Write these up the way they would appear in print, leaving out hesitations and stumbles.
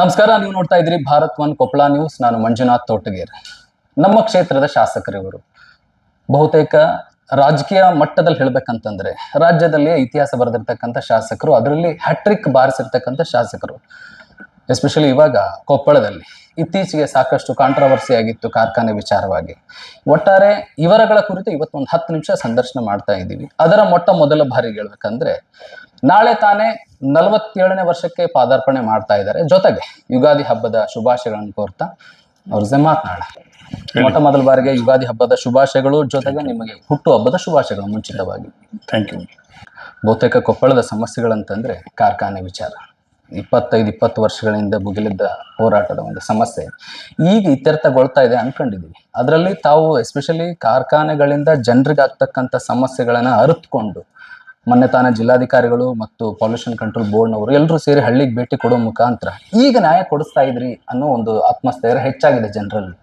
ನಮಸ್ಕಾರ, ನೀವು ನೋಡ್ತಾ ಇದ್ರಿ ಭಾರತ್ ಒನ್ ಕೊಪ್ಪಳ ನ್ಯೂಸ್. ನಾನು ಮಂಜುನಾಥ್ ತೋಟಗೇರ್. ನಮ್ಮ ಕ್ಷೇತ್ರದ ಶಾಸಕರಿವರು ಬಹುತೇಕ ರಾಜಕೀಯ ಮಟ್ಟದಲ್ಲಿ ಹೇಳ್ಬೇಕಂತಂದ್ರೆ ರಾಜ್ಯದಲ್ಲಿ ಇತಿಹಾಸ ಬರೆದಿರ್ತಕ್ಕಂಥ ಶಾಸಕರು, ಅದರಲ್ಲಿ ಹ್ಯಾಟ್ರಿಕ್ ಬಾರಿಸಿರ್ತಕ್ಕಂಥ ಶಾಸಕರು. ಎಸ್ಪೆಷಲಿ ಇವಾಗ ಕೊಪ್ಪಳದಲ್ಲಿ ಇತ್ತೀಚೆಗೆ ಸಾಕಷ್ಟು ಕಾಂಟ್ರವರ್ಸಿ ಆಗಿತ್ತು ಕಾರ್ಖಾನೆ ವಿಚಾರವಾಗಿ. ಒಟ್ಟಾರೆ ಇವರಗಳ ಕುರಿತು ಇವತ್ತು ಒಂದು 10 ನಿಮಿಷ ಸಂದರ್ಶನ ಮಾಡ್ತಾ ಇದ್ದೀವಿ. ಅದರ ಮೊದಲ ಬಾರಿಗೆ ಹೇಳ್ಬೇಕಂದ್ರೆ ನಾಳೆ ತಾನೇ 47ನೇ ವರ್ಷಕ್ಕೆ ಪಾದಾರ್ಪಣೆ ಮಾಡ್ತಾ ಇದ್ದಾರೆ. ಜೊತೆಗೆ ಯುಗಾದಿ ಹಬ್ಬದ ಶುಭಾಶಯಗಳನ್ನು ಕೋರ್ತಾ ಅವ್ರ ಜೊತೆ ಮಾತನಾಡ. ಮೊದಲ ಬಾರಿಗೆ ಯುಗಾದಿ ಹಬ್ಬದ ಶುಭಾಶಯಗಳು, ಜೊತೆಗೆ ನಿಮಗೆ ಹುಟ್ಟು ಹಬ್ಬದ ಶುಭಾಶಯಗಳು ಮುಂಚಿತವಾಗಿ. Thank you. ಬಹುತೇಕ ಕೊಪ್ಪಳದ ಸಮಸ್ಯೆಗಳಂತಂದ್ರೆ ಕಾರ್ಖಾನೆ ವಿಚಾರ 25-20 ವರ್ಷಗಳಿಂದ ಭುಗಿಲಿದ್ದ ಹೋರಾಟದ ಒಂದು ಸಮಸ್ಯೆ ಈಗ ಇತ್ಯರ್ಥಗೊಳ್ತಾ ಇದೆ ಅನ್ಕೊಂಡಿದೀವಿ. ಅದರಲ್ಲಿ ತಾವು ಎಸ್ಪೆಷಲಿ ಕಾರ್ಖಾನೆಗಳಿಂದ ಜನರಿಗೆ ಆಗ್ತಕ್ಕಂಥ ಸಮಸ್ಯೆಗಳನ್ನ ಅರಿತುಕೊಂಡು ಮೊನ್ನೆ ತಾನೇ ಜಿಲ್ಲಾಧಿಕಾರಿಗಳು ಮತ್ತು ಪೊಲ್ಯೂಷನ್ ಕಂಟ್ರೋಲ್ ಬೋರ್ಡ್ನವರು ಎಲ್ಲರೂ ಸೇರಿ ಹಳ್ಳಿಗೆ ಭೇಟಿ ಕೊಡೋ ಮುಖಾಂತರ ಈಗ ನ್ಯಾಯ ಕೊಡಿಸ್ತಾ ಇದ್ರಿ ಅನ್ನೋ ಒಂದು ಆತ್ಮಸ್ಥೈರ್ಯ ಹೆಚ್ಚಾಗಿದೆ ಜನರಲ್ಲಿ.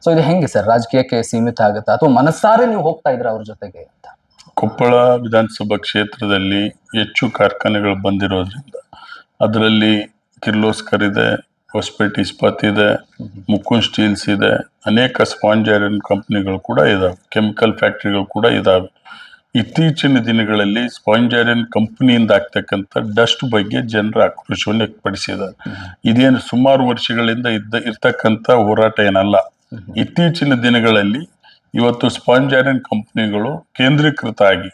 ಸೊ ಇದು ಹೆಂಗೆ ಸರ್, ರಾಜಕೀಯಕ್ಕೆ ಸೀಮಿತ ಆಗುತ್ತಾ ಅಥವಾ ಮನಸ್ಸಾರೆ ನೀವು ಹೋಗ್ತಾ ಇದ್ರ ಅವ್ರ ಜೊತೆಗೆ ಅಂತ? ಕೊಪ್ಪಳ ವಿಧಾನಸಭಾ ಕ್ಷೇತ್ರದಲ್ಲಿ ಹೆಚ್ಚು ಕಾರ್ಖಾನೆಗಳು ಬಂದಿರೋದ್ರಿಂದ ಅದರಲ್ಲಿ ಕಿರ್ಲೋಸ್ಕರ್ ಇದೆ, ಹೊಸಪೇಟೆ ಇಸ್ಪಾತ್ ಇದೆ, ಮುಕುಂದ್ ಸ್ಟೀಲ್ಸ್ ಇದೆ, ಅನೇಕ ಸ್ಪಾಂಜ್ ಐರನ್ ಕಂಪ್ನಿಗಳು ಕೂಡ ಇದಾವೆ, ಕೆಮಿಕಲ್ ಫ್ಯಾಕ್ಟ್ರಿಗಳು ಕೂಡ ಇದಾವೆ. ಇತ್ತೀಚಿನ ದಿನಗಳಲ್ಲಿ ಸ್ಪಾಂಜ್ ಐರನ್ ಕಂಪನಿಯಿಂದ ಆಗ್ತಕ್ಕಂಥ ಡಸ್ಟ್ ಬಗ್ಗೆ ಜನರ ಆಕ್ರೋಶವನ್ನು ವ್ಯಕ್ತಪಡಿಸಿದ್ದಾರೆ. ಇದೇನು ಸುಮಾರು ವರ್ಷಗಳಿಂದ ಇರ್ತಕ್ಕಂಥ ಹೋರಾಟ ಏನಲ್ಲ. ಇತ್ತೀಚಿನ ದಿನಗಳಲ್ಲಿ ಇವತ್ತು ಸ್ಪಾಂಜ್ ಐರನ್ ಕಂಪನಿಗಳು ಕೇಂದ್ರೀಕೃತ ಆಗಿ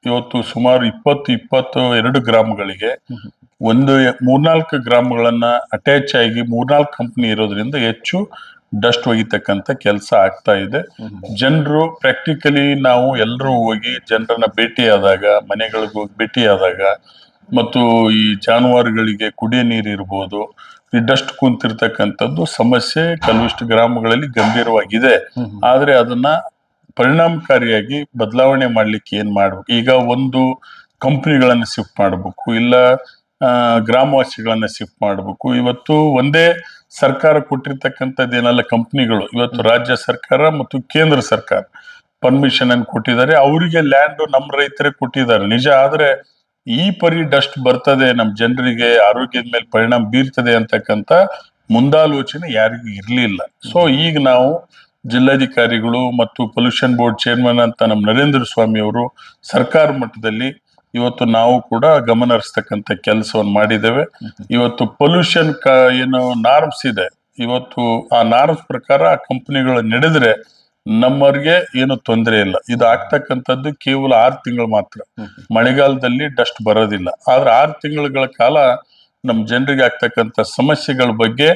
ಇವತ್ತು ಸುಮಾರು 22 ಗ್ರಾಮಗಳಿಗೆ 3-4 ಗ್ರಾಮಗಳನ್ನ ಅಟ್ಯಾಚ್ ಆಗಿ 3-4 ಕಂಪನಿ ಇರೋದ್ರಿಂದ ಹೆಚ್ಚು ಡಸ್ಟ್ ಒಗಿತಕ್ಕಂಥ ಕೆಲಸ ಆಗ್ತಾ ಇದೆ. ಜನರು ಪ್ರಾಕ್ಟಿಕಲಿ ನಾವು ಎಲ್ಲರೂ ಹೋಗಿ ಜನರನ್ನ ಭೇಟಿಯಾದಾಗ, ಮನೆಗಳಿಗೆ ಹೋಗಿ ಭೇಟಿಯಾದಾಗ, ಮತ್ತು ಈ ಜಾನುವಾರುಗಳಿಗೆ ಕುಡಿಯೋ ನೀರು ಇರ್ಬೋದು, ಈ ಡಸ್ಟ್ ಕುಂತಿರ್ತಕ್ಕಂಥದ್ದು ಸಮಸ್ಯೆ ಕೆಲವಿಷ್ಟು ಗ್ರಾಮಗಳಲ್ಲಿ ಗಂಭೀರವಾಗಿದೆ. ಆದ್ರೆ ಅದನ್ನ ಪರಿಣಾಮಕಾರಿಯಾಗಿ ಬದಲಾವಣೆ ಮಾಡ್ಲಿಕ್ಕೆ ಏನ್ ಮಾಡ್ಬೇಕು? ಈಗ ಒಂದು ಕಂಪ್ನಿಗಳನ್ನ ಶಿಫ್ಟ್ ಮಾಡ್ಬೇಕು, ಇಲ್ಲ ಗ್ರಾಮವಾಸಿಗಳನ್ನ ಶಿಫ್ಟ್ ಮಾಡ್ಬೇಕು. ಇವತ್ತು ಒಂದೇ ಸರ್ಕಾರ ಕೊಟ್ಟಿರ್ತಕ್ಕಂಥದ್ದೇನಲ್ಲ, ಕಂಪ್ನಿಗಳು ಇವತ್ತು ರಾಜ್ಯ ಸರ್ಕಾರ ಮತ್ತು ಕೇಂದ್ರ ಸರ್ಕಾರ ಪರ್ಮಿಷನ್ ಅನ್ನು ಕೊಟ್ಟಿದ್ದಾರೆ. ಅವರಿಗೆ ಲ್ಯಾಂಡ್ ನಮ್ಮ ರೈತರೇ ಕೊಟ್ಟಿದ್ದಾರೆ ನಿಜ. ಆದ್ರೆ ಈ ಪರಿ ಡಸ್ಟ್ ಬರ್ತದೆ, ನಮ್ಮ ಜನರಿಗೆ ಆರೋಗ್ಯದ ಮೇಲೆ ಪರಿಣಾಮ ಬೀರ್ತದೆ ಅಂತಕ್ಕಂಥ ಮುಂದಾಲೋಚನೆ ಯಾರಿಗೂ ಇರ್ಲಿಲ್ಲ. ಸೊ ಈಗ ನಾವು ಜಿಲ್ಲಾಧಿಕಾರಿಗಳು ಮತ್ತು ಪೊಲ್ಯೂಷನ್ ಬೋರ್ಡ್ ಚೇರ್ಮನ್ ಅಂತ ನಮ್ಮ ನರೇಂದ್ರ ಸ್ವಾಮಿ ಅವರು ಸರ್ಕಾರ ಮಟ್ಟದಲ್ಲಿ ಇವತ್ತು ನಾವು ಕೂಡ ಗಮನ ಹರಿಸ್ತಕ್ಕಂಥ ಕೆಲಸವನ್ನು ಮಾಡಿದ್ದೇವೆ. ಇವತ್ತು ಪೊಲ್ಯೂಷನ್ ಏನು ನಾರ್ಮ್ಸ್ ಇದೆ, ಇವತ್ತು ಆ ನಾರ್ಮ್ಸ್ ಪ್ರಕಾರ ಆ ಕಂಪನಿಗಳು ನಡೆದ್ರೆ ನಮ್ಮವ್ರಿಗೆ ಏನು ತೊಂದರೆ ಇಲ್ಲ. ಇದು ಆಗ್ತಕ್ಕಂಥದ್ದು ಕೇವಲ 6 ತಿಂಗಳು ಮಾತ್ರ. ಮಳೆಗಾಲದಲ್ಲಿ ಡಸ್ಟ್ ಬರೋದಿಲ್ಲ. ಆದ್ರೆ 6 ತಿಂಗಳ ಕಾಲ ನಮ್ಮ ಜನರಿಗೆ ಆಗ್ತಕ್ಕಂಥ ಸಮಸ್ಯೆಗಳ ಬಗ್ಗೆ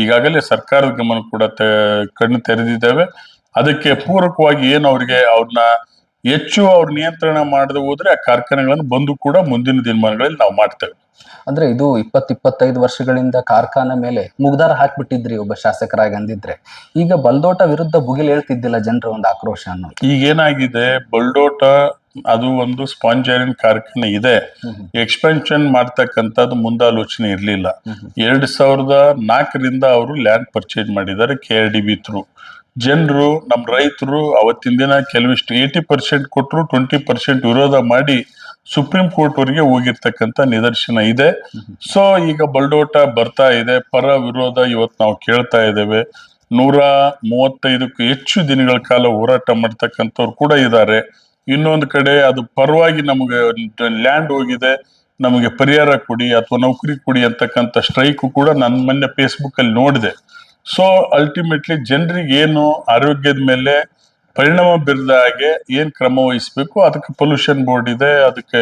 ಈಗಾಗಲೇ ಸರ್ಕಾರದ ಗಮನ ಕೂಡ ಕಣ್ಣು ತೆರೆದಿದ್ದೇವೆ. ಅದಕ್ಕೆ ಪೂರಕವಾಗಿ ಏನು ಅವ್ರನ್ನ ಹೆಚ್ಚು ನಿಯಂತ್ರಣ ಮಾಡದೆ ಹೋದ್ರೆ ಆ ಕಾರ್ಖಾನೆಗಳನ್ನು ಬಂದು ಕೂಡ ಮುಂದಿನ ದಿನಮಾನಗಳಲ್ಲಿ ನಾವು ಮಾಡ್ತೇವೆ. ಅಂದ್ರೆ ಇದು 20-25 ವರ್ಷಗಳಿಂದ ಕಾರ್ಖಾನೆ ಮೇಲೆ ಮುಗ್ದಾರ ಹಾಕ್ಬಿಟ್ಟಿದ್ರಿ ಒಬ್ಬ ಶಾಸಕರಾಗಿ ಅಂದಿದ್ರೆ, ಈಗ ಬಲ್ದೋಟ ವಿರುದ್ಧ ಭುಗಿಲ್ ಹೇಳ್ತಿದ್ದಿಲ್ಲ ಜನರ ಒಂದು ಆಕ್ರೋಶ ಅನ್ನೋದು. ಈಗ ಏನಾಗಿದೆ, ಬಲ್ಡೋಟ ಅದು ಒಂದು ಸ್ಪಾಂಜ್ ಐರನ್ ಕಾರ್ಖಾನೆ ಇದೆ, ಎಕ್ಸ್ಪೆನ್ಷನ್ ಮಾಡ್ತಕ್ಕಂಥದ್ದು ಮುಂದಾಲೋಚನೆ ಇರ್ಲಿಲ್ಲ. 2004ರಿಂದ ಅವರು ಲ್ಯಾಂಡ್ ಪರ್ಚೇಸ್ ಮಾಡಿದ್ದಾರೆ KRDB ಥ್ರೂ. ಜನರು, ನಮ್ಮ ರೈತರು ಅವತ್ತಿನ ದಿನ ಕೆಲವಿಷ್ಟು 80% ಕೊಟ್ಟರು, 20% ವಿರೋಧ ಮಾಡಿ ಸುಪ್ರೀಂ ಕೋರ್ಟ್ ವರೆಗೆ ಹೋಗಿರ್ತಕ್ಕಂಥ ನಿದರ್ಶನ ಇದೆ. ಸೊ ಈಗ ಬಲ್ಡೋಟ ಬರ್ತಾ ಇದೆ, ಪರ ವಿರೋಧ ಇವತ್ತು ನಾವು ಕೇಳ್ತಾ ಇದ್ದೇವೆ. 135ಕ್ಕೂ ಹೆಚ್ಚು ದಿನಗಳ ಕಾಲ ಹೋರಾಟ ಮಾಡ್ತಕ್ಕಂಥವ್ರು ಕೂಡ ಇದ್ದಾರೆ. ಇನ್ನೊಂದು ಕಡೆ ಅದು ಪರವಾಗಿ ನಮಗೆ ಲ್ಯಾಂಡ್ ಹೋಗಿದೆ, ನಮಗೆ ಪರಿಹಾರ ಕೊಡಿ ಅಥವಾ ನೌಕರಿ ಕೊಡಿ ಅಂತಕ್ಕಂಥ ಸ್ಟ್ರೈಕ್ ಕೂಡ ನನ್ನ ಮೊನ್ನೆ ಫೇಸ್ಬುಕ್ ಅಲ್ಲಿ ನೋಡಿದೆ. ಸೊ ಅಲ್ಟಿಮೇಟ್ಲಿ ಜನರಿಗೆ ಏನು ಆರೋಗ್ಯದ ಮೇಲೆ ಪರಿಣಾಮ ಬೀರದ ಹಾಗೆ ಏನ್ ಕ್ರಮ ವಹಿಸ್ಬೇಕು, ಅದಕ್ಕೆ ಪೊಲ್ಯೂಷನ್ ಬೋರ್ಡ್ ಇದೆ, ಅದಕ್ಕೆ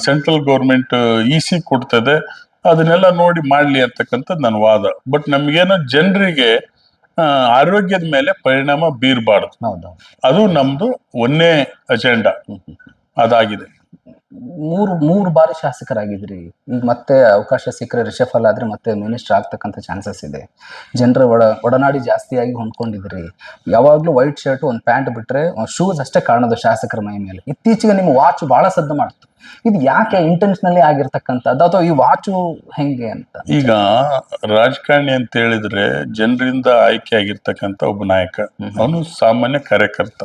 ಸೆಂಟ್ರಲ್ ಗೌರ್ಮೆಂಟ್ EC ಕೊಡ್ತದೆ, ಅದನ್ನೆಲ್ಲ ನೋಡಿ ಮಾಡ್ಲಿ ಅಂತಕ್ಕಂಥದ್ದು ನನ್ನ ವಾದ. ಬಟ್ ನಮ್ಗೇನೋ ಜನರಿಗೆ ಆರೋಗ್ಯದ ಮೇಲೆ ಪರಿಣಾಮ ಬೀರಬಾರ್ದು, ಅದು ನಮ್ದು ಒಂದೇ ಅಜೆಂಡಾ ಅದಾಗಿದೆ. ಮೂರು ಬಾರಿ ಶಾಸಕರಾಗಿದ್ರಿ. ಈಗ ಮತ್ತೆ ಅವಕಾಶ ಸಿಕ್ಕರೆ ರಿಷಫಲ್ ಆದ್ರೆ ಮತ್ತೆ ಮಿನಿಸ್ಟರ್ ಆಗ್ತಕ್ಕಂಥ ಚಾನ್ಸಸ್ ಇದೆ. ಜನರ ಒಡನಾಡಿ ಜಾಸ್ತಿಯಾಗಿ ಹೊಂದ್ಕೊಂಡಿದ್ರಿ. ಯಾವಾಗ್ಲೂ ವೈಟ್ ಶರ್ಟ್, ಒಂದು ಪ್ಯಾಂಟ್ ಬಿಟ್ರೆ ಶೂಸ್ ಅಷ್ಟೇ ಕಾಣೋದು ಶಾಸಕರ ಮೈ ಮೇಲೆ. ಇತ್ತೀಚೆಗೆ ನಿಮ್ಮ ವಾಚ್ ಬಹಳ ಸದ್ದು ಮಾಡ್ತು. ಇದು ಯಾಕೆ ಇಂಟೆನ್ಷನಲಿ ಆಗಿರ್ತಕ್ಕಂಥದ್ದು ಅಥವಾ ಈ ವಾಚು ಹೆಂಗೆ ಅಂತ? ಈಗ ರಾಜಕಾರಣಿ ಅಂತ ಹೇಳಿದ್ರೆ ಜನರಿಂದ ಆಯ್ಕೆ ಆಗಿರ್ತಕ್ಕಂಥ ಒಬ್ಬ ನಾಯಕ, ಅವನು ಸಾಮಾನ್ಯ ಕಾರ್ಯಕರ್ತ.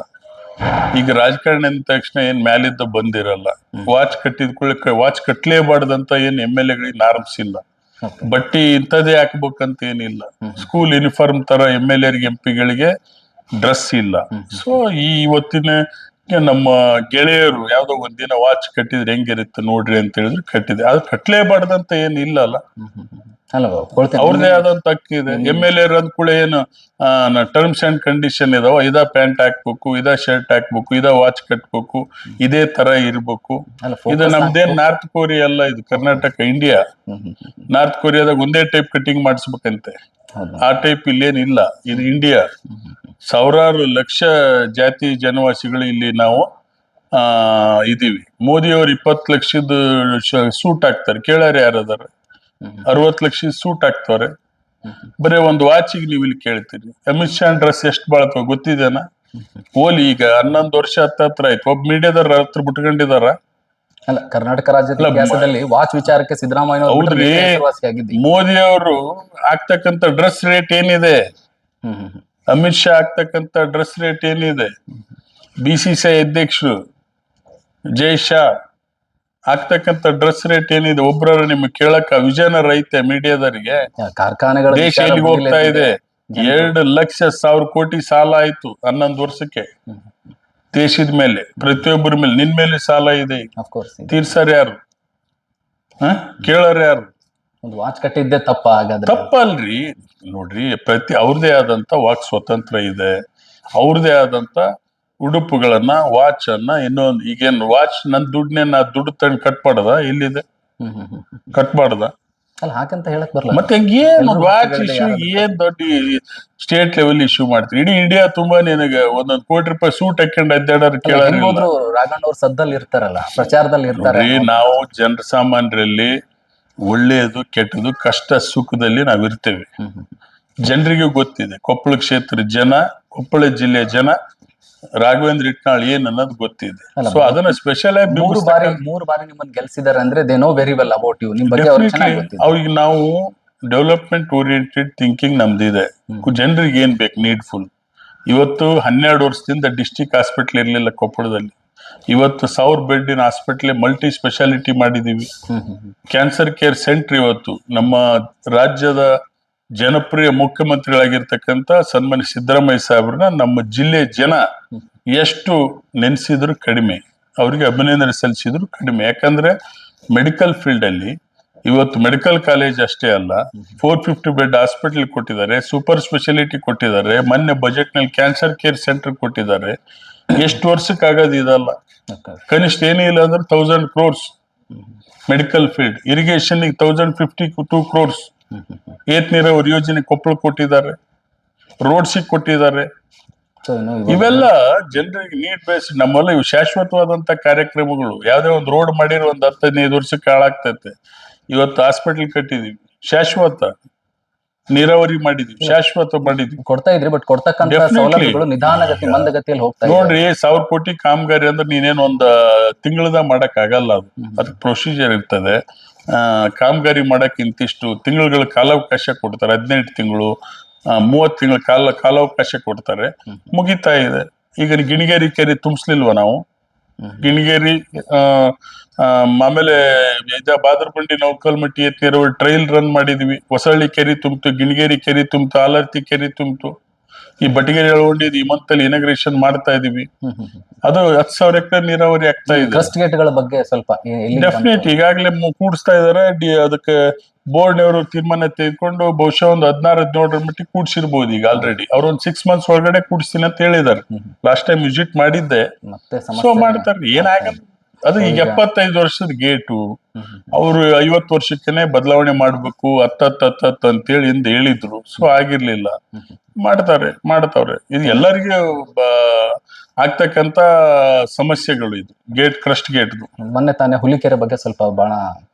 ಈಗ ರಾಜಕಾರಣಿ ಅಂದ ತಕ್ಷಣ ಏನ್ ಮ್ಯಾಲಿದ್ದ ಬಂದಿರಲ್ಲ. ವಾಚ್ ಕಟ್ಟಿದ ಕೂಡಲೇ ವಾಚ್ ಕಟ್ಲೇಬಾರ್ದಂತ ಏನ್ MLAಗಳಿಗೆ ನಾರ್ಮ್ಸ್ ಇಲ್ಲ. Okay. ಬಟ್ಟಿ ಇಂಥದ್ದೇ ಹಾಕ್ಬೇಕಂತ ಏನಿಲ್ಲ. ಸ್ಕೂಲ್ ಯೂನಿಫಾರ್ಮ್ ತರ MLA MP ಗಳಿಗೆ ಡ್ರೆಸ್ ಇಲ್ಲ. ಸೊ ಇವತ್ತಿನ ನಮ್ಮ ಗೆಳೆಯರು ಯಾವ್ದೋ ಒಂದಿನ ವಾಚ್ ಕಟ್ಟಿದ್ರೆ ಹೆಂಗಿರುತ್ತೆ ನೋಡ್ರಿ ಅಂತ ಹೇಳಿದ್ರೆ ಕಟ್ಟಿದೆ. ಅದು ಕಟ್ಲೇಬಾರ್ದಂತ ಏನ್ ಇಲ್ಲ ಅಲ್ಲ, ಅಲ್ಲ ಒಪ್ಕೊಳ್ತೀನಿ. ಅವ್ರದೇ ಆದಂತ ಹಕ್ಕಿದೆ. MLA ಅಂದ ಕೂಡ ಏನು ಟರ್ಮ್ಸ್ ಅಂಡ್ ಕಂಡೀಷನ್ ಇದಾವ, ಇದ ಪ್ಯಾಂಟ್ ಹಾಕ್ಬೇಕು, ಇದ ಶರ್ಟ್ ಹಾಕ್ಬೇಕು, ಇದ ವಾಚ್ ಕಟ್ಬೇಕು, ಇದೇ ತರ ಇರ್ಬೇಕು. ಅಲ್ಲ ಇದು focus ನಮ್ದೇನ್ ನಾರ್ತ್ ಕೊರಿಯಾ ಅಲ್ಲ, ಇದು ಕರ್ನಾಟಕ, ಇಂಡಿಯಾ. ನಾರ್ತ್ ಕೊರಿಯಾದಾಗ ಒಂದೇ ಟೈಪ್ ಕಟಿಂಗ್ ಮಾಡಿಸ್ಬೇಕಂತೆ, ಹೌದು. ಆ ಟೈಪ್ ಇಲ್ಲೇನಿಲ್ಲ. ಇದು ಇಂಡಿಯಾ. ಸಾವಿರಾರು ಲಕ್ಷ ಜಾತಿ ಜನವಾಸಿಗಳು ಇಲ್ಲಿ ನಾವು ಇದೀವಿ. ಮೋದಿ ಅವ್ರು 20 ಲಕ್ಷದ ಸೂಟ್ ಹಾಕ್ತಾರೆ, ಕೇಳಾರೆ ಯಾರದಾರ? 60 ಲಕ್ಷದ ಸೂಟ್ ಹಾಕ್ತಾರೆ. ಬರೀ ಒಂದು ವಾಚಿಗೆ ನೀವು ಇಲ್ಲಿ ಕೇಳ್ತೀರಿ. ಅಮಿತ್ ಶಾ ಡ್ರೆಸ್ ಎಷ್ಟು ಬಾಳ್ತಾವ ಗೊತ್ತಿದೇನಾ? ಓಲಿ ಈಗ 11 ವರ್ಷ ಹತ್ರ ಆಯ್ತು. ಒಬ್ಬ ಮೀಡಿಯಾದವ್ರ ಹತ್ರ ಬಿಟ್ಕೊಂಡಿದಾರ? ಅಲ್ಲ ಕರ್ನಾಟಕ ರಾಜ್ಯದ ಇತಿಹಾಸದಲ್ಲಿ ವಾಚ್ ವಿಚಾರಕ್ಕೆ ಸಿದ್ದರಾಮಯ್ಯ ಹೌದ್ರಿ, ಮೋದಿ ಅವರು ಹಾಕ್ತಕ್ಕಂತ ಡ್ರೆಸ್ ರೇಟ್ ಏನಿದೆ, ಅಮಿತ್ ಶಾ ಹಾಕ್ತಕ್ಕಂತ ಡ್ರೆಸ್ ರೇಟ್ ಏನಿದೆ, BCCI ಅಧ್ಯಕ್ಷರು ಜೈ ಶಾ ಹಾಕ್ತಕ್ಕಂತ ಡ್ರೆಸ್ ರೇಟ್ ಏನಿದೆ, ಒಬ್ರ ನಿಮ್ಗೆ ಕೇಳಕ್ಕ ವಿಜಯನಗರ ಐತೆ ಮೀಡಿಯಾದವರಿಗೆ? ಕಾರ್ಖಾನೆಗಳ ದೇಶ ಎಲ್ಲಿಗೆ ಹೋಗ್ತಾ ಇದೆ? 2,00,000 ಕೋಟಿ ಸಾಲ ಆಯ್ತು 11 ವರ್ಷಕ್ಕೆ ದೇಶದ ಮೇಲೆ, ಪ್ರತಿಯೊಬ್ಬರ ಮೇಲೆ. ನಿನ್ ಮೇಲೆ ಸಾಲ ಇದೆ, ತೀರ್ಸಾರ ಯಾರು? ಕೇಳಾರ ಯಾರು? ಒಂದು ವಾಚ್ ಕಟ್ಟಿದ್ದೆ ತಪ್ಪ ಹಾಗಾದ್ರೆ? ತಪ್ಪಲ್ರಿ. ನೋಡ್ರಿ, ಅವ್ರದೇ ಆದಂತ ವಾಕ್ ಸ್ವತಂತ್ರ ಇದೆ, ಅವ್ರದೇ ಆದಂತ ಉಡುಪುಗಳನ್ನ, ವಾಚ್ ಅನ್ನ, ಇನ್ನೊಂದು ಈಗೇನು ವಾಚ್ ನನ್ ದುಡ್ಡನ್ನೇ ನಾ ದುಡ್ಡು ತಂದು ಕಟ್ ಮಾಡದ? ಎಲ್ಲಿದೆ? ಕಟ್ ಮಾಡದ? ಅಲ್ಲ ಹಾಗಂತ ಹೇಳಕ್ ಬರಲ್ಲ. ಮತ್ತೆ ಏನು ವಾಚ್ ಇಶ್ಯೂ ಏನ್ ದೊಡ್ಡ ಸ್ಟೇಟ್ ಲೆವೆಲ್ ಇಶ್ಯೂ ಮಾಡ್ತೀರಿ? ಇಡೀ ಇಂಡಿಯಾ ತುಂಬಾ ನಿನಗೆ 1 ಕೋಟಿ ರೂಪಾಯಿ ಸೂಟ್ ಹಾಕೊಂಡು ಅಡ್ಡಾಡೋರು ಕೇಳೋರು. ರಾಘಣ್ಣ ಅವ್ರ ಸದ್ದಲ್ಲಿ ಇರ್ತಾರಲ್ಲ, ಪ್ರಚಾರದಲ್ಲಿ ಇರ್ತಾರೆ. ನಾವು ಜನಸಾಮಾನ್ಯರಲ್ಲಿ ಒಳ್ಳೆಯದು ಕೆಟ್ಟದು ಕಷ್ಟ ಸುಖದಲ್ಲಿ ನಾವಿರ್ತೇವೆ. ಜನರಿಗೆ ಗೊತ್ತಿದೆ. ಕೊಪ್ಪಳ ಕ್ಷೇತ್ರ ಜನ, ಕೊಪ್ಪಳ ಜಿಲ್ಲೆಯ ಜನ ರಾಘವೇಂದ್ರ ಇಟ್ನಾಳ್ ಏನ್ ಅನ್ನೋದು ಗೊತ್ತಿದೆ. ಸೊ ಅದನ್ನ ಸ್ಪೆಷಲ್ ಆಗಿ 3 ಬಾರಿ ನಿಮ್ಮನ್ನ ಗೆಲ್ಸಿದಾರೆ ಅಂದ್ರೆ they know very well about you. ನಿಮ್ ಬಗ್ಗೆ ಅವ್ರಿಗೆ ಚೆನ್ನಾಗಿ ಗೊತ್ತಿದೆ. ಅವ್ರಿಗೆ ನಾವು ಡೆವಲಪ್ಮೆಂಟ್ ಓರಿಯೆಂಟೆಡ್ ಥಿಂಕಿಂಗ್ ನಮ್ದಿದೆ. ಜನರಿಗೆ ಏನ್ ಬೇಕು ನೀಡ್ಫುಲ್. ಇವತ್ತು 12 ವರ್ಷದಿಂದ ಡಿಸ್ಟ್ರಿಕ್ಟ್ ಹಾಸ್ಪಿಟಲ್ ಇರ್ಲಿಲ್ಲ ಕೊಪ್ಪಳದಲ್ಲಿ. ಇವತ್ತು 1000 ಬೆಡ್ಡಿನ ಹಾಸ್ಪಿಟಲ್ ಮಲ್ಟಿ ಸ್ಪೆಷಾಲಿಟಿ ಮಾಡಿದೀವಿ. ಕ್ಯಾನ್ಸರ್ ಕೇರ್ ಸೆಂಟರ್ ಇವತ್ತು ನಮ್ಮ ರಾಜ್ಯದ ಜನಪ್ರಿಯ ಮುಖ್ಯಮಂತ್ರಿಗಳಾಗಿರ್ತಕ್ಕಂಥ ಸನ್ಮಾನ್ಯ ಸಿದ್ದರಾಮಯ್ಯ ಸಾಹೇಬ್ರನ್ನ ನಮ್ಮ ಜಿಲ್ಲೆ ಜನ ಎಷ್ಟು ನೆನೆಸಿದ್ರು ಕಡಿಮೆ, ಅವರಿಗೆ ಅಭಿನಂದನೆ ಸಲ್ಲಿಸಿದ್ರು ಕಡಿಮೆ. ಯಾಕಂದ್ರೆ ಮೆಡಿಕಲ್ ಫೀಲ್ಡ್ ಅಲ್ಲಿ ಇವತ್ತು ಮೆಡಿಕಲ್ ಕಾಲೇಜ್ ಅಷ್ಟೇ ಅಲ್ಲ, 450 ಬೆಡ್ ಹಾಸ್ಪಿಟಲ್ ಕೊಟ್ಟಿದ್ದಾರೆ, ಸೂಪರ್ ಸ್ಪೆಷಾಲಿಟಿ ಕೊಟ್ಟಿದ್ದಾರೆ, ಮೊನ್ನೆ ಬಜೆಟ್ ನಲ್ಲಿ ಕ್ಯಾನ್ಸರ್ ಕೇರ್ ಸೆಂಟರ್ ಕೊಟ್ಟಿದ್ದಾರೆ. ಎಷ್ಟು ವರ್ಷಕ್ಕಾಗೋದು ಇದಲ್ಲ? ಕನಿಷ್ಠ ಏನೇ ಇಲ್ಲ ಅಂದ್ರೆ 1000 crores medical field. Irrigation 1052 crores. ಏತ್ ನೀರಾವರಿ ಯೋಜನೆ ಕೊಪ್ಪಳ ಕೊಟ್ಟಿದ್ದಾರೆ, ರೋಡ್ಸಿಗೆ ಕೊಟ್ಟಿದ್ದಾರೆ. ಇವೆಲ್ಲ ಜನರಿಗೆ ನೀಡ್ ಬೇಸ್ಡ್. ನಮ್ಮಲ್ಲಿ ಇವು ಶಾಶ್ವತವಾದಂತ ಕಾರ್ಯಕ್ರಮಗಳು. ಯಾವ್ದೇ ಒಂದು ರೋಡ್ ಮಾಡಿರೋ 10-15 ವರ್ಷಕ್ಕೆ ಹಾಳಾಗ್ತೈತೆ. ಇವತ್ತು ಹಾಸ್ಪಿಟಲ್ ಕಟ್ಟಿದೀವಿ, ಶಾಶ್ವತ. ನೀರಾವರಿ ಮಾಡಿದ್ವಿ, ಶಾಶ್ವತ ಮಾಡಿದ್ವಿ, ಕೊಡ್ತಾ ಇದ್ರಿ. ಬಟ್ ಕೊಡ್ತಕ್ಕಂತ ಸೌಲಭ್ಯಗಳು ನಿಧಾನಗತಿ ಮಂದಗತಿಯಲ್ಲಿ ಹೋಗ್ತಾ ನೋಡ್ರಿ. 1000 ಕೋಟಿ ಕಾಮಗಾರಿ ಅಂದ್ರೆ ನೀನೇನು ಒಂದ್ ತಿಂಗಳದ ಮಾಡಕ್ ಆಗಲ್ಲ. ಅದಕ್ಕೆ ಪ್ರೊಸೀಜರ್ ಇರ್ತದೆ. ಕಾಮಗಾರಿ ಮಾಡಕ್ ಇಂತಿಷ್ಟು ತಿಂಗಳುಗಳ ಕಾಲಾವಕಾಶ ಕೊಡ್ತಾರೆ. 18 ತಿಂಗಳು 30 ತಿಂಗಳ ಕಾಲಾವಕಾಶ ಕೊಡ್ತಾರೆ. ಮುಗಿತಾ ಇದೆ. ಈಗ ಗಿಣಿಗೇರಿ ಕೆರೆ ತುಂಬಿಸ್ಲಿಲ್ವ ನಾವು? ಗಿಣಿಗೇರಿ ಆಮೇಲೆ ಬಾದರಬಂಡಿ ನೌಕಲ್ಮಟ್ಟಿ ಎತ್ತಿರೋ ಟ್ರೈಲ್ ರನ್ ಮಾಡಿದ್ವಿ. ಹೊಸಳ್ಳಿ ಕೆರೆ ತುಂಬಿತು, ಗಿಣಿಗೇರಿ ಕೆರೆ ತುಂಬಿತು, ಆಲರ್ತಿ ಕೆರೆ ತುಂಬಿತು. ಈ ಬಟಗೇರಿ ಅಳವಂಡಿ ಈ ಮಂತಲ್ಲಿ ಇನಾಗ್ರೇಷನ್ ಮಾಡ್ತಾ ಇದೀವಿ. ಅದು 10,000 ಎಕರೆ ನೀರಾವರಿ ಆಗ್ತಾ ಇದೆ. ಟ್ರಸ್ಟ್ ಗೇಟ್ಗಳ ಬಗ್ಗೆ ಸ್ವಲ್ಪ ಡೆಫಿನೆಟ್ ಈಗಾಗಲೇ ಕೂಡಿಸ್ತಾ ಇದಾರೆ. ಅದಕ್ಕೆ ಬೋರ್ಡ್ನವರು ತೀರ್ಮಾನ ತೆಗೆದುಕೊಂಡು ಬಹುಶಃ ಒಂದು 16-17 ಮಟ್ಟಿಗೆ ಕೂಡ್ಸಿರ್ಬೋದು ಈಗ ಆಲ್ರೆಡಿ. ಅವ್ರು ಒಂದು 6 months ಒಳಗಡೆ ಕೂಡಿಸ್ತೀನಿ ಅಂತ ಹೇಳಿದಾರೆ. ಲಾಸ್ಟ್ ಟೈಮ್ ವಿಸಿಟ್ ಮಾಡಿದ್ದೆ. ಸೊ ಮಾಡ್ತಾರೆ, ಏನಾಗಲ್ಲ. ಅದು ಈಗ 75 ವರ್ಷದ ಗೇಟು. ಅವರು 50 ವರ್ಷಕ್ಕೇನೆ ಬದಲಾವಣೆ ಮಾಡ್ಬೇಕು ಅಂತೇಳಿ ಹಿಂದೆ ಹೇಳಿದ್ರು. ಸೊ ಆಗಿರ್ಲಿಲ್ಲ. ಮಾಡ್ತಾವ್ರೆ. ಇದು ಎಲ್ಲರಿಗೂ ಆಗ್ತಕ್ಕಂತ ಸಮಸ್ಯೆಗಳು. ಇದು ಗೇಟ್, ಕ್ರಸ್ಟ್ ಗೇಟ್. ಮೊನ್ನೆ ತಾನೇ ಹುಲಿಕೆರೆ ಬಗ್ಗೆ ಸ್ವಲ್ಪ ಬಹಳ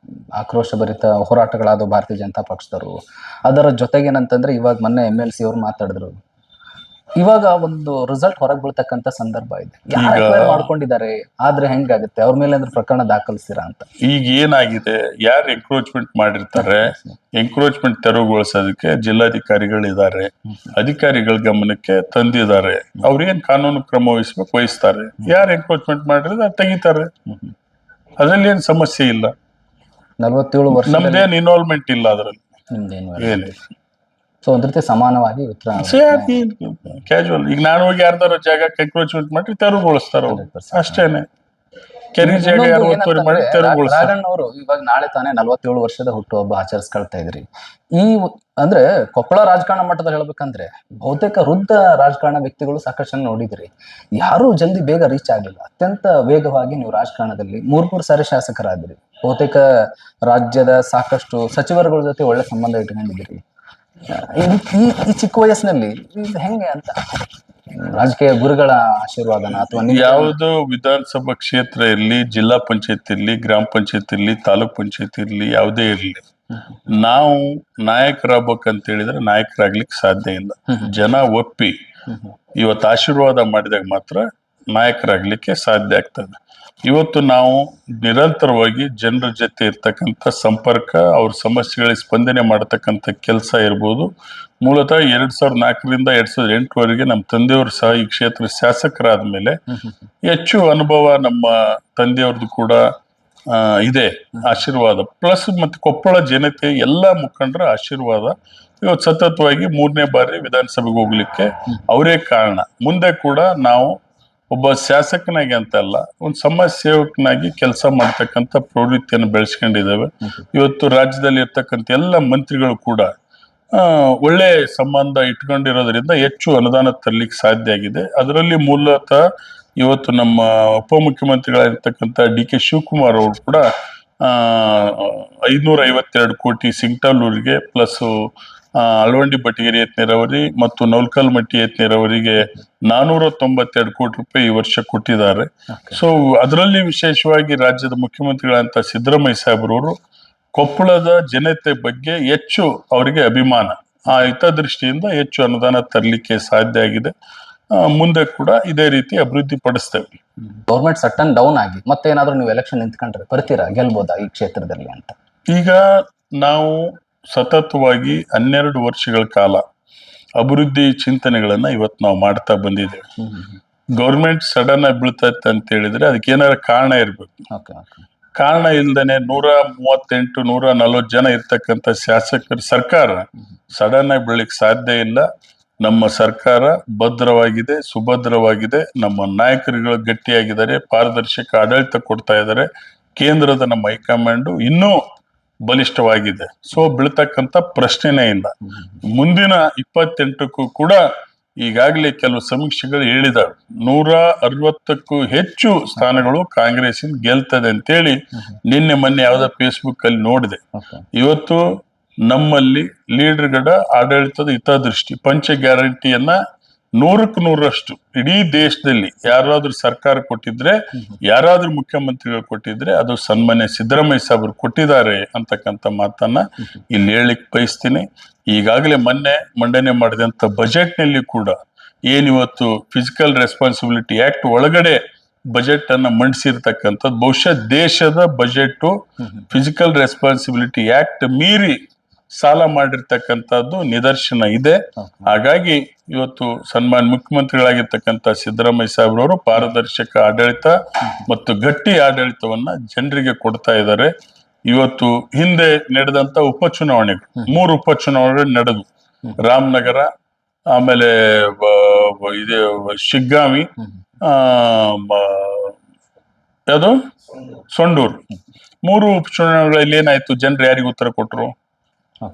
ಆಕ್ರೋಶ ಭರಿತ ಹೋರಾಟಗಳಾದ ಭಾರತೀಯ ಜನತಾ ಪಕ್ಷದವರು. ಅದರ ಜೊತೆಗೇನಂತಂದ್ರೆ ಇವಾಗ ಮೊನ್ನೆ MLC ಅವರು ಮಾತಾಡಿದ್ರು. ಇವಾಗ ಒಂದು ರಿಸಲ್ಟ್ ಹೊರಗೆ ಬೀಳ್ತಕ್ಕಂತ ಸಂದರ್ಭ ಇದೆ. ಯಾರು ಮಾಡ್ಕೊಂಡಿದ್ದಾರೆ, ಆದ್ರೆ ಹೆಂಗಾಗುತ್ತೆ? ಅವ್ರ ಮೇಲೆ ಅಂದ್ರೆ ಪ್ರಕರಣ ದಾಖಲಿಸ್ತೀರಾ ಅಂತ? ಈಗ ಏನಾಗಿದೆ, ಯಾರು ಎಂಕ್ರೋಚ್ಮೆಂಟ್ ಮಾಡಿರ್ತಾರೆ, ಎಂಕ್ರೋಚ್ಮೆಂಟ್ ತೆರವುಗೊಳಿಸೋದಕ್ಕೆ ಜಿಲ್ಲಾಧಿಕಾರಿಗಳು ಇದ್ದಾರೆ, ಅಧಿಕಾರಿಗಳ ಗಮನಕ್ಕೆ ತಂದಿದ್ದಾರೆ. ಅವ್ರೇನ್ ಕಾನೂನು ಕ್ರಮ ವಹಿಸ್ತಾರೆ. ಯಾರು ಎಂಕ್ರೋಚ್ಮೆಂಟ್ ಮಾಡಿದ್ರೆ ತೆಗಿತಾರೆ. ಅದ್ರಲ್ಲಿ ಏನ್ ಸಮಸ್ಯೆ ಇಲ್ಲ. 47 ವರ್ಷ ನಮ್ದೇನ್ ಇನ್ವಾಲ್ವ್ಮೆಂಟ್ ಇಲ್ಲ ಅದ್ರಲ್ಲಿ, ನಿಮ್ದೇನು ಏನಿಲ್ಲ. ಸೊ ಒಂದ್ ರೀತಿ ಸಮಾನವಾಗಿ ಉತ್ತರ ಕ್ಯಾಶುವಲ್. ಈಗ ನಾನು ಹೋಗಿ ಯಾರ್ದಾರ ಜಾಗ ಎನ್ಕ್ರೋಚ್ಮೆಂಟ್ ಮಾಡಿ ತೆರವುಗೊಳಿಸ್ತಾರ, 100%. ಅಷ್ಟೇನೆ. ಕೆರೆ ಜಾಗ 60 ಮಾಡಿ ತೆರವುಗೊಳಿಸ್ತಾರೆ. ರಾಘಣ್ಣ ಅವರು ಇವಾಗ ನಾಳೆ ತಾನೇ 47 ವರ್ಷದ ಹುಟ್ಟುಹಬ್ಬ ಆಚರಿಸ್ಕೊಳ್ತಾ ಇದ್ರಿ. ಅಂದ್ರೆ ಕೊಪ್ಪಳ ರಾಜಕಾರಣ ಮಟ್ಟದಲ್ಲಿ ಹೇಳ್ಬೇಕಂದ್ರೆ ಬಹುತೇಕ ವೃದ್ಧ ರಾಜಕಾರಣ ವ್ಯಕ್ತಿಗಳು ಸಾಕಷ್ಟು ಜನ ನೋಡಿದ್ರಿ, ಯಾರು ಜಲ್ದಿ ಬೇಗ ರೀಚ್ ಆಗ್ಲಿಲ್ಲ. ಅತ್ಯಂತ ವೇಗವಾಗಿ ನೀವು ರಾಜಕಾರಣದಲ್ಲಿ ಮೂರ್ ಸಾರಿ ಶಾಸಕರಾದ್ರಿ, ಬಹುತೇಕ ರಾಜ್ಯದ ಸಾಕಷ್ಟು ಸಚಿವರುಗಳ ಜೊತೆ ಒಳ್ಳೆ ಸಂಬಂಧ ಇಟ್ಕೊಂಡಿದ್ರಿ. ಈ ಚಿಕ್ಕ ವಯಸ್ಸಿನಲ್ಲಿ ಇದು ಹೆಂಗೆ ಅಂತ ರಾಜಕೀಯ ಗುರುಗಳ ಆಶೀರ್ವಾದನ ಅಥವಾ ಯಾವುದು ವಿಧಾನಸಭಾ ಕ್ಷೇತ್ರ ಇರ್ಲಿ, ಜಿಲ್ಲಾ ಪಂಚಾಯತ್ ಇರ್ಲಿ, ಗ್ರಾಮ ಪಂಚಾಯತ್ ಇರ್ಲಿ, ತಾಲೂಕ್ ಪಂಚಾಯತ್ ಇರ್ಲಿ, ಯಾವುದೇ ಇರ್ಲಿ, ನಾವು ನಾಯಕರಾಗ್ಬೇಕಂತ ಹೇಳಿದ್ರೆ ನಾಯಕರಾಗ್ಲಿಕ್ಕೆ ಸಾಧ್ಯ ಇಲ್ಲ. ಜನ ಒಪ್ಪಿ ಇವತ್ತು ಆಶೀರ್ವಾದ ಮಾಡಿದಾಗ ಮಾತ್ರ ನಾಯಕರಾಗ್ಲಿಕ್ಕೆ ಸಾಧ್ಯ ಆಗ್ತದೆ. ಇವತ್ತು ನಾವು ನಿರಂತರವಾಗಿ ಜನರ ಜೊತೆ ಇರ್ತಕ್ಕಂಥ ಸಂಪರ್ಕ, ಅವ್ರ ಸಮಸ್ಯೆಗಳಿಗೆ ಸ್ಪಂದನೆ ಮಾಡತಕ್ಕಂಥ ಕೆಲಸ ಇರ್ಬೋದು. ಮೂಲತಃ 2004ರಿಂದ 2008ವರೆಗೆ ನಮ್ಮ ತಂದೆಯವರು ಸಹ ಈ ಕ್ಷೇತ್ರ ಶಾಸಕರಾದ್ಮೇಲೆ ಹೆಚ್ಚು ಅನುಭವ ನಮ್ಮ ತಂದೆಯವ್ರದ್ದು ಕೂಡ ಇದೆ, ಆಶೀರ್ವಾದ ಪ್ಲಸ್ ಮತ್ತೆ ಕೊಪ್ಪಳ ಜನತೆ ಎಲ್ಲ ಮುಖಂಡರ ಆಶೀರ್ವಾದ ಇವತ್ತು ಸತತವಾಗಿ 3ನೇ ಬಾರಿ ವಿಧಾನಸಭೆಗೆ ಹೋಗ್ಲಿಕ್ಕೆ ಅವರೇ ಕಾರಣ. ಮುಂದೆ ಕೂಡ ನಾವು ಒಬ್ಬ ಶಾಸಕನಾಗಿ ಅಂತಲ್ಲ, ಒಂದು ಸಮಾಜ ಸೇವಕನಾಗಿ ಕೆಲಸ ಮಾಡ್ತಕ್ಕಂಥ ಪ್ರವೃತ್ತಿಯನ್ನು ಬೆಳೆಸ್ಕೊಂಡಿದ್ದೇವೆ. ಇವತ್ತು ರಾಜ್ಯದಲ್ಲಿ ಇರ್ತಕ್ಕಂಥ ಎಲ್ಲ ಮಂತ್ರಿಗಳು ಕೂಡ ಒಳ್ಳೆ ಸಂಬಂಧ ಇಟ್ಕೊಂಡಿರೋದ್ರಿಂದ ಹೆಚ್ಚು ಅನುದಾನ ತರಲಿಕ್ಕೆ ಸಾಧ್ಯ ಆಗಿದೆ. ಅದರಲ್ಲಿ ಮೂಲತಃ ಇವತ್ತು ನಮ್ಮ ಉಪಮುಖ್ಯಮಂತ್ರಿಗಳಾಗಿರ್ತಕ್ಕಂಥ ಡಿ ಕೆ ಶಿವಕುಮಾರ್ ಅವರು ಕೂಡ 552 ಕೋಟಿ ಸಿಂಗ್ಟಾಲೂರಿಗೆ ಪ್ಲಸ್ ಅಳವಂಡಿ ಬಟಗೇರಿ ಏತ ನೀರಾವರಿ ಮತ್ತು ನೌಲ್ಕಲ್ಮಟ್ಟಿ ಏತ ನೀರಾವರಿಗೆ 492 ಕೋಟಿ ರೂಪಾಯಿ ಈ ವರ್ಷ ಕೊಟ್ಟಿದ್ದಾರೆ. ಸೊ ಅದರಲ್ಲಿ ವಿಶೇಷವಾಗಿ ರಾಜ್ಯದ ಮುಖ್ಯಮಂತ್ರಿಗಳಂತ ಸಿದ್ದರಾಮಯ್ಯ ಸಾಹೇಬ್ರವರು ಕೊಪ್ಪಳದ ಜನತೆ ಬಗ್ಗೆ ಹೆಚ್ಚು ಅವರಿಗೆ ಅಭಿಮಾನ, ಆ ಹಿತದೃಷ್ಟಿಯಿಂದ ಹೆಚ್ಚು ಅನುದಾನ ತರಲಿಕ್ಕೆ ಸಾಧ್ಯ ಆಗಿದೆ. ಮುಂದೆ ಕೂಡ ಇದೇ ರೀತಿ ಅಭಿವೃದ್ಧಿ ಪಡಿಸ್ತೇವೆ. ಗೌರ್ಮೆಂಟ್ ಸಟನ್ ಡೌನ್ ಆಗಿ ಮತ್ತೇನಾದ್ರೂ ನೀವು ಎಲೆಕ್ಷನ್ ನಿಂತ್ಕೊಂಡ್ರೆ ಬರ್ತೀರಾ, ಗೆಲ್ಬೋದಾ ಈ ಕ್ಷೇತ್ರದಲ್ಲಿ ಅಂತ? ಈಗ ನಾವು ಸತತವಾಗಿ 12 ವರ್ಷಗಳ ಕಾಲ ಅಭಿವೃದ್ಧಿ ಚಿಂತನೆಗಳನ್ನ ಇವತ್ತು ನಾವು ಮಾಡ್ತಾ ಬಂದಿದ್ದೇವೆ. ಗೌರ್ಮೆಂಟ್ ಸಡನ್ ಆಗಿ ಬೀಳ್ತೈತೆ ಅಂತ ಹೇಳಿದ್ರೆ ಅದಕ್ಕೆ ಏನಾರ ಕಾರಣ ಇರ್ಬೇಕು. ಕಾರಣ ಇಲ್ದೇನೆ 138 140 ಜನ ಇರ್ತಕ್ಕಂಥ ಶಾಸಕರ ಸರ್ಕಾರ ಸಡನ್ ಆಗಿ ಬೀಳಲಿಕ್ಕೆ ಸಾಧ್ಯ ಇಲ್ಲ. ನಮ್ಮ ಸರ್ಕಾರ ಭದ್ರವಾಗಿದೆ, ಸುಭದ್ರವಾಗಿದೆ. ನಮ್ಮ ನಾಯಕರುಗಳು ಗಟ್ಟಿಯಾಗಿದ್ದಾರೆ, ಪಾರದರ್ಶಕ ಆಡಳಿತ ಕೊಡ್ತಾ ಇದ್ದಾರೆ. ಕೇಂದ್ರದ ನಮ್ಮ ಹೈಕಮಾಂಡ್ ಇನ್ನೂ ಬಲಿಷ್ಠವಾಗಿದೆ. ಸೊ ಬೀಳ್ತಕ್ಕಂಥ ಪ್ರಶ್ನೆನೇ ಇಲ್ಲ. ಮುಂದಿನ 28ಕ್ಕೂ ಕೂಡ ಈಗಾಗಲೇ ಕೆಲವು ಸಮೀಕ್ಷೆಗಳು ಹೇಳಿದಾವೆ 160ಕ್ಕೂ ಹೆಚ್ಚು ಸ್ಥಾನಗಳು ಕಾಂಗ್ರೆಸ್ ಗೆಲ್ತದೆ ಅಂತೇಳಿ ನಿನ್ನೆ ಮೊನ್ನೆ ಯಾವ್ದೋ ಫೇಸ್ಬುಕ್ ಅಲ್ಲಿ ನೋಡಿದೆ. ಇವತ್ತು ನಮ್ಮಲ್ಲಿ ಲೀಡರ್ಗಳ ಆಡಳಿತದ ಹಿತದೃಷ್ಟಿ ಪಂಚ ಗ್ಯಾರಂಟಿಯನ್ನ 100ಕ್ಕೆ 100ರಷ್ಟು ಇಡೀ ದೇಶದಲ್ಲಿ ಯಾರಾದ್ರೂ ಸರ್ಕಾರ ಕೊಟ್ಟಿದ್ರೆ, ಯಾರಾದ್ರೂ ಮುಖ್ಯಮಂತ್ರಿಗಳು ಕೊಟ್ಟಿದ್ರೆ ಅದು ಸನ್ಮಾನ್ಯ ಸಿದ್ದರಾಮಯ್ಯ ಸಾಹೇಬರು ಕೊಟ್ಟಿದ್ದಾರೆ ಅಂತಕ್ಕಂಥ ಮಾತನ್ನ ಇಲ್ಲಿ ಹೇಳಿಕ್ ಬಯಸ್ತೀನಿ. ಈಗಾಗಲೇ ಮೊನ್ನೆ ಮಂಡನೆ ಮಾಡಿದಂತ ಬಜೆಟ್ ನಲ್ಲಿ ಕೂಡ ಏನಿವತ್ತು ಫಿಸಿಕಲ್ ರೆಸ್ಪಾನ್ಸಿಬಿಲಿಟಿ ಆಕ್ಟ್ ಒಳಗಡೆ ಬಜೆಟ್ ಅನ್ನ ಮಂಡಿಸಿರ್ತಕ್ಕಂಥದ್ದು ಬಹುಶಃ ದೇಶದ ಬಜೆಟ್ ಫಿಸಿಕಲ್ ರೆಸ್ಪಾನ್ಸಿಬಿಲಿಟಿ ಆಕ್ಟ್ ಮೀರಿ ಸಾಲ ಮಾಡಿರ್ತಕ್ಕಂಥದ್ದು ನಿದರ್ಶನ ಇದೆ. ಹಾಗಾಗಿ ಇವತ್ತು ಸನ್ಮಾನ್ಯ ಮುಖ್ಯಮಂತ್ರಿಗಳಾಗಿರ್ತಕ್ಕಂಥ ಸಿದ್ದರಾಮಯ್ಯ ಸಾಹೇಬ್ರವರು ಪಾರದರ್ಶಕ ಆಡಳಿತ ಮತ್ತು ಗಟ್ಟಿ ಆಡಳಿತವನ್ನ ಜನರಿಗೆ ಕೊಡ್ತಾ ಇದ್ದಾರೆ. ಇವತ್ತು ಹಿಂದೆ ನಡೆದಂತ ಉಪಚುನಾವಣೆಗಳು 3 ಉಪಚುನಾವಣೆಗಳು ನಡೆದು ರಾಮನಗರ, ಆಮೇಲೆ ಇದೆ ಶಿಗ್ಗಾಂವಿ, ಯಾವುದು ಸೊಂಡೂರು, 3 ಉಪಚುನಾವಣೆಗಳಲ್ಲಿ ಏನಾಯ್ತು? ಜನರು ಯಾರಿಗೆ ಉತ್ತರ ಕೊಟ್ಟರು?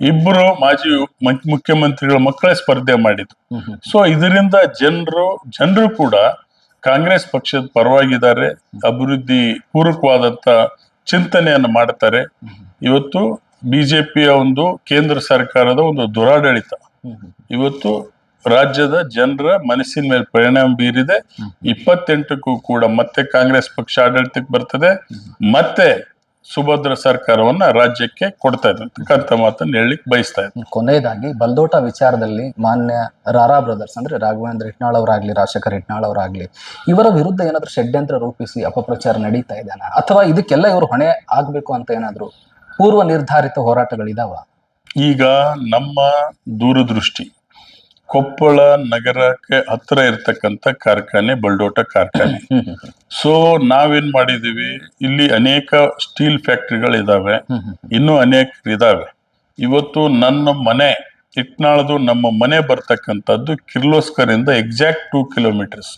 ಇಬ್ಬರು ಮಾಜಿ ಮುಖ್ಯಮಂತ್ರಿಗಳ ಮಕ್ಕಳೇ ಸ್ಪರ್ಧೆ ಮಾಡಿದ್ರು. ಸೊ ಇದರಿಂದ ಜನರು ಕೂಡ ಕಾಂಗ್ರೆಸ್ ಪಕ್ಷದ ಪರವಾಗಿದ್ದಾರೆ, ಅಭಿವೃದ್ಧಿ ಪೂರಕವಾದಂತ ಚಿಂತನೆಯನ್ನು ಮಾಡ್ತಾರೆ. ಇವತ್ತು ಬಿಜೆಪಿಯ ಒಂದು ಕೇಂದ್ರ ಸರ್ಕಾರದ ಒಂದು ದುರಾಡಳಿತ ಇವತ್ತು ರಾಜ್ಯದ ಜನರ ಮನಸ್ಸಿನ ಮೇಲೆ ಪರಿಣಾಮ ಬೀರಿದೆ. 28ಕ್ಕೂ ಕೂಡ ಮತ್ತೆ ಕಾಂಗ್ರೆಸ್ ಪಕ್ಷ ಆಡಳಿತಕ್ಕೆ ಬರ್ತದೆ, ಮತ್ತೆ ಸುಭದ್ರ ಸರ್ಕಾರವನ್ನ ರಾಜ್ಯಕ್ಕೆ ಕೊಡ್ತಾ ಇದ್ದಂತ ಮಾತನ್ನು ಹೇಳಲಿಕ್ಕೆ ಬಯಸ್ತಾ ಇದ್ದೀನಿ. ಕೊನೆಯದಾಗಿ ಬಲ್ದೋಟ ವಿಚಾರದಲ್ಲಿ ಮಾನ್ಯ ರಾರಾ ಬ್ರದರ್ಸ್ ಅಂದ್ರೆ ರಾಘವೇಂದ್ರ ಹಿಟ್ನಾಳ್ ಅವರಾಗ್ಲಿ, ರಾಜಶೇಖರ್ ಹಿಟ್ನಾಳ್ ಅವರಾಗ್ಲಿ, ಇವರ ವಿರುದ್ಧ ಏನಾದ್ರೂ ಷಡ್ಯಂತ್ರ ರೂಪಿಸಿ ಅಪಪ್ರಚಾರ ನಡೀತಾ ಇದ್ದಾನ, ಅಥವಾ ಇದಕ್ಕೆಲ್ಲ ಇವರು ಹೊಣೆ ಆಗ್ಬೇಕು ಅಂತ ಏನಾದ್ರು ಪೂರ್ವ ನಿರ್ಧಾರಿತ ಹೋರಾಟಗಳಿದಾವ? ಈಗ ನಮ್ಮ ದೂರದೃಷ್ಟಿ ಕೊಪ್ಪಳ ನಗರಕ್ಕೆ ಹತ್ರ ಇರ್ತಕ್ಕಂಥ ಕಾರ್ಖಾನೆ ಬಲ್ಡೋಟ ಕಾರ್ಖಾನೆ. ಸೊ ನಾವೇನ್ ಮಾಡಿದೀವಿ, ಇಲ್ಲಿ ಅನೇಕ ಸ್ಟೀಲ್ ಫ್ಯಾಕ್ಟ್ರಿಗಳಿದಾವೆ, ಇನ್ನೂ ಅನೇಕ ಇದಾವೆ. ಇವತ್ತು ನನ್ನ ಮನೆ ಇಟ್ನಾಳದು ನಮ್ಮ ಮನೆ ಬರ್ತಕ್ಕಂಥದ್ದು ಕಿರ್ಲೋಸ್ಕರ್ ಇಂದ ಎಕ್ಸಾಕ್ಟ್ 2 ಕಿಲೋಮೀಟರ್ಸ್.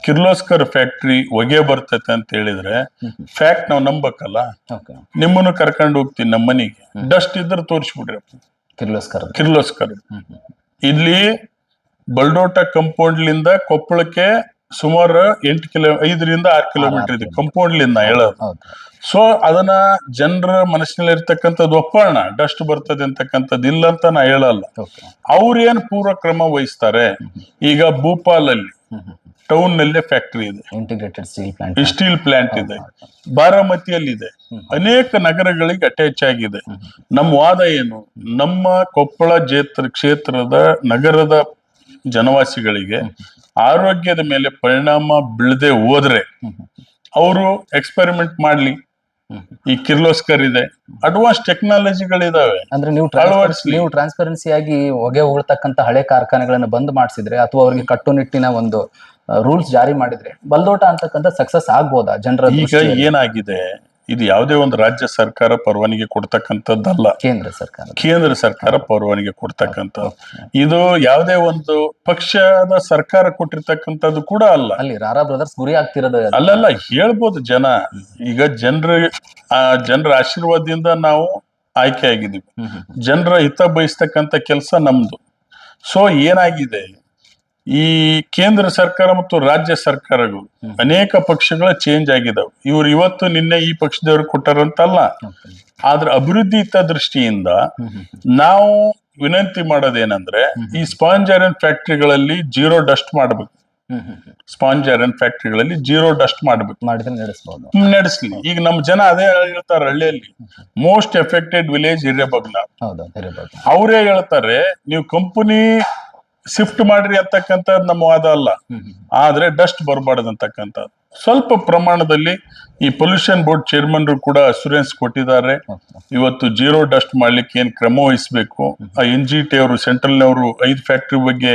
ಕಿರ್ಲೋಸ್ಕರ್ ಫ್ಯಾಕ್ಟ್ರಿ ಹೊಗೆ ಬರ್ತೈತೆ ಅಂತ ಹೇಳಿದ್ರೆ ಫ್ಯಾಕ್ಟ್ ನಾವು ನಂಬಕ್ಕಲ್ಲ. ನಿಮ್ಮನ್ನು ಕರ್ಕೊಂಡು ಹೋಗ್ತೀನಿ ನಮ್ಮ ಮನೆಗೆ, ಡಸ್ಟ್ ಇದ್ರೆ ತೋರಿಸ್ಬಿಡ್ರಿ ಕಿರ್ಲೋಸ್ಕರ್. ಇಲ್ಲಿ ಬಲ್ಡೋಟ ಕಂಪೌಂಡ್ಲಿಂದ ಕೊಪ್ಪಳಕ್ಕೆ ಸುಮಾರು 5ರಿಂದ 6 ಕಿಲೋಮೀಟರ್ ಇದೆ ಕಂಪೌಂಡ್ಲಿಂದ ಹೇಳೋದು. ಸೊ ಅದನ್ನ ಜನರ ಮನಸ್ಸಿನಲ್ಲಿ ಇರ್ತಕ್ಕಂಥದ್ದು ಒಪ್ಪೋಣ, ಡಸ್ಟ್ ಬರ್ತದೆ ಅಂತಕ್ಕಂಥದ್ದು ಇಲ್ಲ ಅಂತ ನಾ ಹೇಳಲ್ಲ. ಅವ್ರೇನ್ ಪೂರ್ವ ಕ್ರಮ ವಹಿಸ್ತಾರೆ. ಈಗ ಭೂಪಾಲ್ ಅಲ್ಲಿ ಟೌನ್ ನಲ್ಲೇ ಫ್ಯಾಕ್ಟರಿ ಇದೆ, ಇಂಟಿಗ್ರೇಟೆಡ್ ಸ್ಟೀಲ್ ಪ್ಲಾಂಟ್ ಇದೆ, ಬಾರಾಮತಿಯಲ್ಲಿ ಇದೆ, ಅನೇಕ ನಗರಗಳಿಗೆ ಅಟ್ಯಾಚ್ ಆಗಿದೆ. ನಮ್ಮ ವಾದ ಏನು, ನಮ್ಮ ಕೊಪ್ಪಳ ಕ್ಷೇತ್ರದ ನಗರದ ಜನವಾಸಿಗಳಿಗೆ ಆರೋಗ್ಯದ ಮೇಲೆ ಪರಿಣಾಮ ಬೀಳದೆ ಹೋದ್ರೆ ಅವರು ಎಕ್ಸ್ಪೆರಿಮೆಂಟ್ ಮಾಡ್ಲಿ. ಈ ಕಿರ್ಲೋಸ್ಕರ್ ಇದೆ, ಅಡ್ವಾನ್ಸ್ ಟೆಕ್ನಾಲಜಿಗಳಿದಾವೆ. ಅಂದ್ರೆ ನೀವು ಟ್ರಾನ್ಸ್ಪರೆನ್ಸಿ ಆಗಿ ಹೊಗೆ ಉಳ್ತಕ್ಕಂತ ಹಳೆ ಕಾರ್ಖಾನೆಗಳನ್ನ ಬಂದ್ ಮಾಡಿಸಿದ್ರೆ ಅಥವಾ ಅವರಿಗೆ ಕಟ್ಟುನಿಟ್ಟಿನ ಒಂದು ರೂಲ್ಸ್ ಜಾರಿ ಮಾಡಿದ್ರೆ ಬಲ್ದೋಟ ಅಂತಕ್ಕಂಥ ಸಕ್ಸಸ್ ಆಗ್ಬೋದಾ ಜನರ? ಈಗ ಏನಾಗಿದೆ, ಇದು ಯಾವುದೇ ಒಂದು ರಾಜ್ಯ ಸರ್ಕಾರ ಪರವಾನಗಿ ಕೊಡ್ತಕ್ಕಂಥದ್ದಲ್ಲ, ಕೇಂದ್ರ ಸರ್ಕಾರ ಪರವಾನಗಿ ಕೊಡ್ತಕ್ಕಂಥದ್ದು. ಇದು ಯಾವುದೇ ಒಂದು ಪಕ್ಷದ ಸರ್ಕಾರ ಕೊಟ್ಟಿರ್ತಕ್ಕಂಥದ್ದು ಕೂಡ ಅಲ್ಲ. ಅಲ್ಲಿ ರಾರಾ ಬ್ರದರ್ಸ್ ಗುರಿ ಆಗ್ತಿರೋದು ಅಲ್ಲಲ್ಲ, ಹೇಳ್ಬೋದು ಜನ. ಈಗ ಜನರ ಆಶೀರ್ವಾದದಿಂದ ನಾವು ಆಯ್ಕೆ ಆಗಿದ್ದೀವಿ, ಜನರ ಹಿತ ಬಯಸ್ತಕ್ಕಂಥ ಕೆಲಸ ನಮ್ದು. ಸೊ ಏನಾಗಿದೆ, ಈ ಕೇಂದ್ರ ಸರ್ಕಾರ ಮತ್ತು ರಾಜ್ಯ ಸರ್ಕಾರಗಳು ಅನೇಕ ಪಕ್ಷಗಳ ಚೇಂಜ್ ಆಗಿದಾವೆ. ಇವ್ರು ಇವತ್ತು ನಿನ್ನೆ ಈ ಪಕ್ಷದವ್ರು ಕೊಟ್ಟಾರಂತಲ್ಲ, ಆದ್ರೆ ಅಭಿವೃದ್ಧಿ ಹಿತ ದೃಷ್ಟಿಯಿಂದ ನಾವು ವಿನಂತಿ ಮಾಡೋದೇನಂದ್ರೆ, ಈ ಸ್ಪಾಂಜ್ ಐರನ್ ಫ್ಯಾಕ್ಟ್ರಿಗಳಲ್ಲಿ ಜೀರೋ ಡಸ್ಟ್ ಮಾಡ್ಬೇಕು. ಸ್ಪಾಂಜ್ ಐರನ್ ಫ್ಯಾಕ್ಟ್ರಿಗಳಲ್ಲಿ ಜೀರೋ ಡಸ್ಟ್ ಮಾಡ್ಬೇಕು, ನಡೆಸ್ಲಿ. ಈಗ ನಮ್ ಜನ ಅದೇ ಹೇಳ್ತಾರೆ, ಹಳ್ಳಿಯಲ್ಲಿ ಮೋಸ್ಟ್ ಎಫೆಕ್ಟೆಡ್ ವಿಲೇಜ್ ಹಿರೇಬಗ್ನಾಳ್. ಅವರೇ ಹೇಳ್ತಾರೆ, ನೀವು ಕಂಪನಿ ಶಿಫ್ಟ್ ಮಾಡ್ರಿ ಅಂತಕ್ಕಂಥದ್ದು ನಮ್ಮ ವಾದ ಅಲ್ಲ, ಆದ್ರೆ ಡಸ್ಟ್ ಬರಬಾರ್ದು ಅಂತಕ್ಕಂಥದ್ದು. ಸ್ವಲ್ಪ ಪ್ರಮಾಣದಲ್ಲಿ ಈ ಪೊಲ್ಯೂಷನ್ ಬೋರ್ಡ್ ಚೇರ್ಮನ್ರು ಕೂಡ ಅಶ್ಯೂರೆನ್ಸ್ ಕೊಟ್ಟಿದ್ದಾರೆ. ಇವತ್ತು ಜೀರೋ ಡಸ್ಟ್ ಮಾಡ್ಲಿಕ್ಕೆ ಏನ್ ಕ್ರಮ ವಹಿಸ್ಬೇಕು, ಆ NGT ಅವರು ಸೆಂಟ್ರಲ್ನವರು 5 ಫ್ಯಾಕ್ಟ್ರಿ ಬಗ್ಗೆ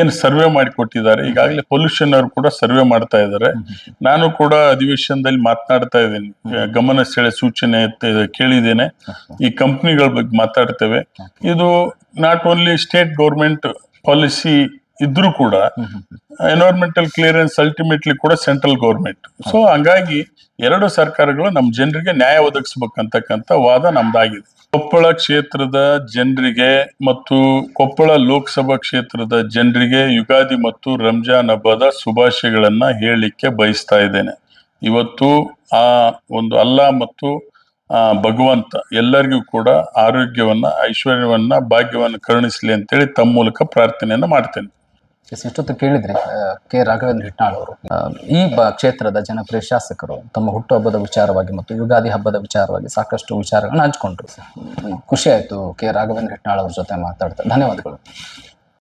ಏನ್ ಸರ್ವೆ ಮಾಡಿ ಕೊಟ್ಟಿದ್ದಾರೆ. ಈಗಾಗಲೇ ಪೊಲ್ಯೂಷನ್ ಅವರು ಕೂಡ ಸರ್ವೆ ಮಾಡ್ತಾ ಇದ್ದಾರೆ. ನಾನು ಕೂಡ ಅಧಿವೇಶನದಲ್ಲಿ ಮಾತನಾಡ್ತಾ ಇದ್ದೀನಿ, ಗಮನ ಸೆಳೆ ಸೂಚನೆ ಕೇಳಿದ್ದೇನೆ. ಈ ಕಂಪ್ನಿಗಳ ಬಗ್ಗೆ ಮಾತಾಡ್ತೇವೆ. ಇದು not only state government policy ಇದ್ರೂ ಕೂಡ ಎನ್ವೈರನ್ಮೆಂಟಲ್ ಕ್ಲಿಯರೆನ್ಸ್ ಅಲ್ಟಿಮೇಟ್ಲಿ ಕೂಡ ಸೆಂಟ್ರಲ್ ಗೌರ್ಮೆಂಟ್. ಸೊ ಹಂಗಾಗಿ ಎರಡು ಸರ್ಕಾರಗಳು ನಮ್ಮ ಜನರಿಗೆ ನ್ಯಾಯ ಒದಗಿಸ್ಬೇಕಂತಕ್ಕಂಥ ವಾದ ನಮ್ದಾಗಿದೆ. ಕೊಪ್ಪಳ ಕ್ಷೇತ್ರದ ಜನರಿಗೆ ಮತ್ತು ಕೊಪ್ಪಳ ಲೋಕಸಭಾ ಕ್ಷೇತ್ರದ ಜನರಿಗೆ ಯುಗಾದಿ ಮತ್ತು ರಂಜಾನ್ ಹಬ್ಬದ ಶುಭಾಶಯಗಳನ್ನ ಹೇಳಲಿಕ್ಕೆ ಬಯಸ್ತಾ ಇದ್ದೇನೆ. ಇವತ್ತು ಆ ಒಂದು ಅಲ್ಲಾ ಮತ್ತು ಭಗವಂತ ಎಲ್ಲರಿಗೂ ಕೂಡ ಆರೋಗ್ಯವನ್ನ, ಐಶ್ವರ್ಯವನ್ನ, ಭಾಗ್ಯವನ್ನ ಕರುಣಿಸ್ಲಿ ಅಂತೇಳಿ ತಮ್ಮ ಮೂಲಕ ಪ್ರಾರ್ಥನೆಯನ್ನ ಮಾಡ್ತೇನೆ. ಇಷ್ಟೊತ್ತು ಕೇಳಿದ್ರಿ ಕೆ ರಾಘವೇಂದ್ರ ಹಿಟ್ನಾಳ್ ಅವರು ಈ ಕ್ಷೇತ್ರದ ಜನಪ್ರಿಯ ಶಾಸಕರು ತಮ್ಮ ಹುಟ್ಟುಹಬ್ಬದ ವಿಚಾರವಾಗಿ ಮತ್ತು ಯುಗಾದಿ ಹಬ್ಬದ ವಿಚಾರವಾಗಿ ಸಾಕಷ್ಟು ವಿಚಾರಗಳನ್ನ ಹಂಚ್ಕೊಂಡ್ರು. ಖುಷಿ ಆಯ್ತು ಕೆ ರಾಘವೇಂದ್ರ ಹಿಟ್ನಾಳ್ ಅವ್ರ ಜೊತೆ ಮಾತಾಡ್ತಾ. ಧನ್ಯವಾದಗಳು.